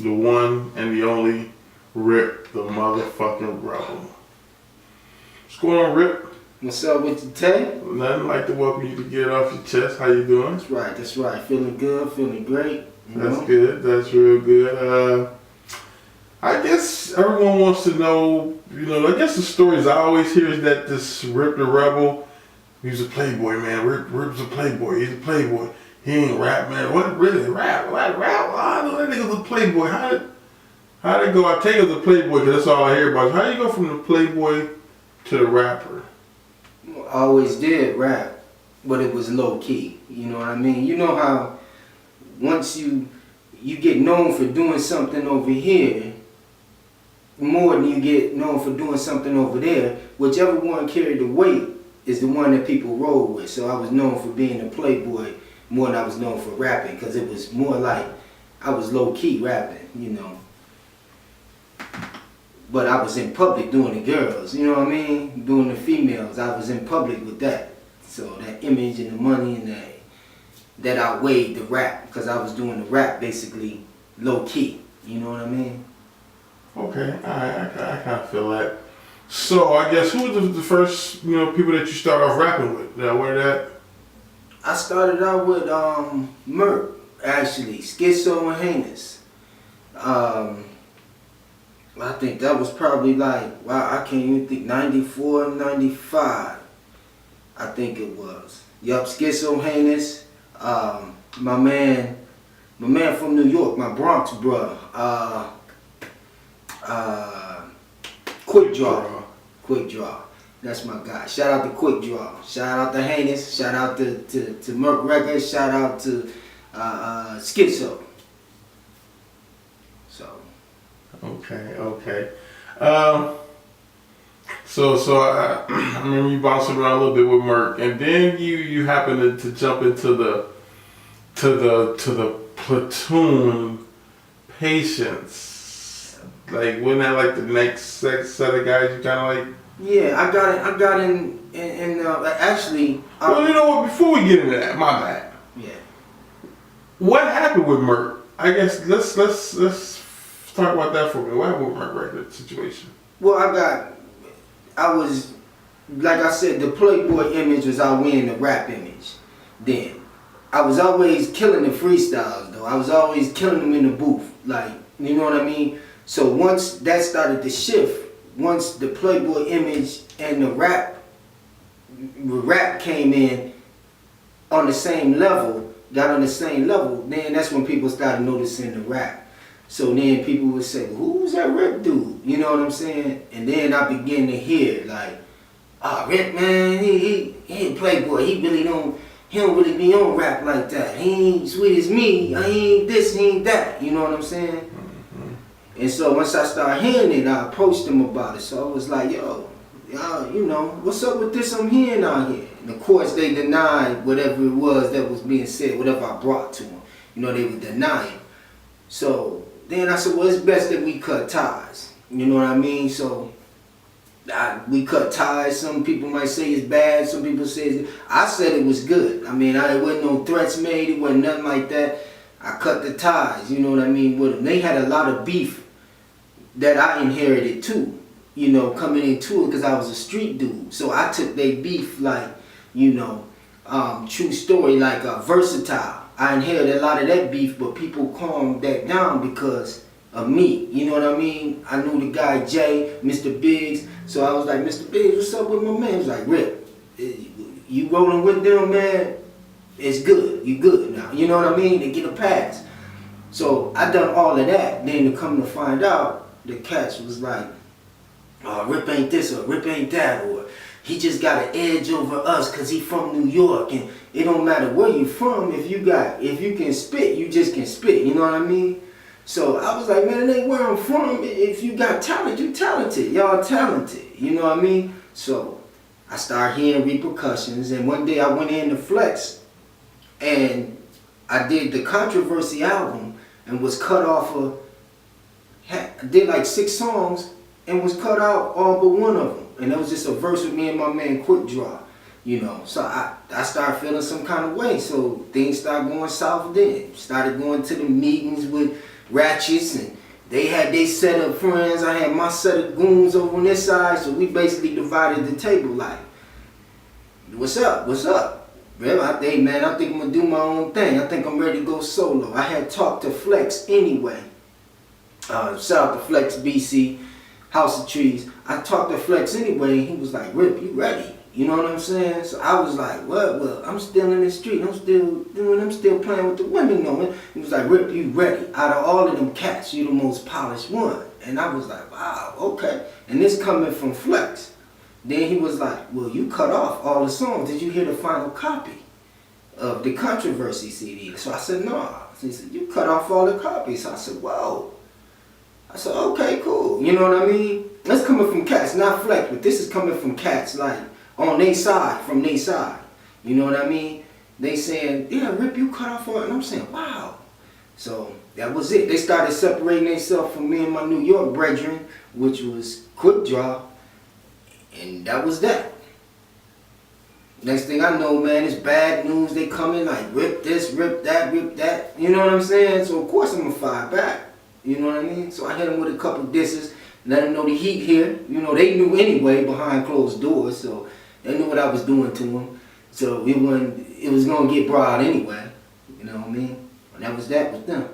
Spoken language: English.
the one and the only Rip, the motherfucking Rebel. What's going on, Rip? What's up with you, Tay? Nothing like to welcome you to get it off your chest. How you doing? That's right. Feeling good, feeling great. That's good. That's real good. I guess everyone wants to know, I guess the stories I always hear is that this Rip the Rebel, he was a playboy, man. Rip's a playboy. He's a playboy. He ain't rap, man. What really rap? What rap? Oh, I know that nigga's a playboy. How'd it go? I take it as a playboy because that's all I hear about. How you go from the playboy to the rapper? I always did rap, but it was low key. You know what I mean? You know how once you get known for doing something over here, more than you get known for doing something over there, whichever one carried the weight is the one that people roll with. So I was known for being a playboy more than I was known for rapping, because it was more like I was low key rapping, But I was in public doing the girls, you know what I mean? Doing the females. I was in public with that. So that image and the money and that outweighed the rap, because I was doing the rap basically low key, you know what I mean? Okay, I kind of feel that. So I guess who was the first, people that you started off rapping with? Where that? I started out with Merc, actually, Schizo and Heinous. I think that was probably like, wow, I can't even think, 94, 95, I think it was. Yup, Schizo Heinous, my man from New York, my Bronx bruh, Quick Draw. That's my guy. Shout out to Quick Draw. Shout out to Heinous. Shout out to Merc Records. Shout out to Schizo. So. Okay. So I remember you bouncing around a little bit with Merc, and then you happened to jump into the platoon Patience. Like, wasn't that like the next set of guys you kind of like? Yeah, I got in actually. Well, you know what? Before we get into that, my bad. Yeah. What happened with Merc? I guess let's talk about that for a minute. What happened with Merc record situation? Well, I was, like I said, the playboy image was outweighing the rap image. Then I was always killing the freestyles, though. I was always killing them in the booth, like, you know what I mean. So once that started to shift, once the playboy image and the rap came in on the same level, then that's when people started noticing the rap. So then people would say, who's that Rip dude? You know what I'm saying? And then I began to hear like, Rip, man, he ain't playboy. He don't really be on rap like that. He ain't sweet as me. He ain't this, he ain't that. You know what I'm saying? And so once I started hearing it, I approached him about it. So I was like, yo, what's up with this I'm hearing out here? And of course they denied whatever it was that was being said, whatever I brought to them. They would deny it. So then I said, well, it's best that we cut ties. You know what I mean? So we cut ties. Some people might say it's bad. Some people say I said it was good. I mean, it wasn't no threats made. It wasn't nothing like that. I cut the ties, you know what I mean, with them. They had a lot of beef that I inherited too, coming into it, because I was a street dude. So I took their beef like, true story, like versatile. I inherited a lot of that beef, but people calmed that down because of me, you know what I mean? I knew the guy Jay, Mr. Biggs, so I was like, Mr. Biggs, what's up with my man? He was like, Rip, you rolling with them, man? It's good, you good now, you know what I mean? They get a pass. So I done all of that, then to come to find out, the cats was like, Rip ain't this or Rip ain't that, or he just got an edge over us because he from New York, and it don't matter where you from, if you can spit, you just can spit, you know what I mean? So I was like, man, it ain't where I'm from. If you got talent, you talented. Y'all talented, you know what I mean? So I started hearing repercussions, and one day I went in to flex, and I did the Controversy album and was cut off of, did like 6 songs and was cut out all but one of them. And that was just a verse with me and my man Quick Draw, So I started feeling some kind of way. So things started going south then. Started going to the meetings with ratchets, and they had their set of friends. I had my set of goons over on this side, so we basically divided the table like, what's up, what's up? Hey man, I think I'm gonna do my own thing. I think I'm ready to go solo. I had talked to Flex anyway. Shout out to Flex BC, House of Trees. I talked to Flex anyway, and he was like, Rip, you ready? You know what I'm saying? So I was like, what? Well, I'm still in the street. I'm still playing with the women, though, man. He was like, Rip, you ready? Out of all of them cats, you the most polished one. And I was like, wow, okay. And this coming from Flex. Then he was like, well, you cut off all the songs. Did you hear the final copy of the Controversy CD? So I said, no. So he said, you cut off all the copies. So I said, whoa. I said, okay, cool. You know what I mean? That's coming from cats, not Flex, but this is coming from cats, like, on their side, from their side. You know what I mean? They saying, yeah, Rip, you cut off all it. And I'm saying, wow. So that was it. They started separating themselves from me and my New York brethren, which was Quick Draw. And that was that. Next thing I know, man, it's bad news. They come in like, rip this, rip that, rip that. You know what I'm saying? So, of course, I'm going to fire back. You know what I mean? So I hit them with a couple disses, let them know the heat here. You know, they knew anyway behind closed doors, so they knew what I was doing to them. So it was going to get brought out anyway. You know what I mean? And that was that with them.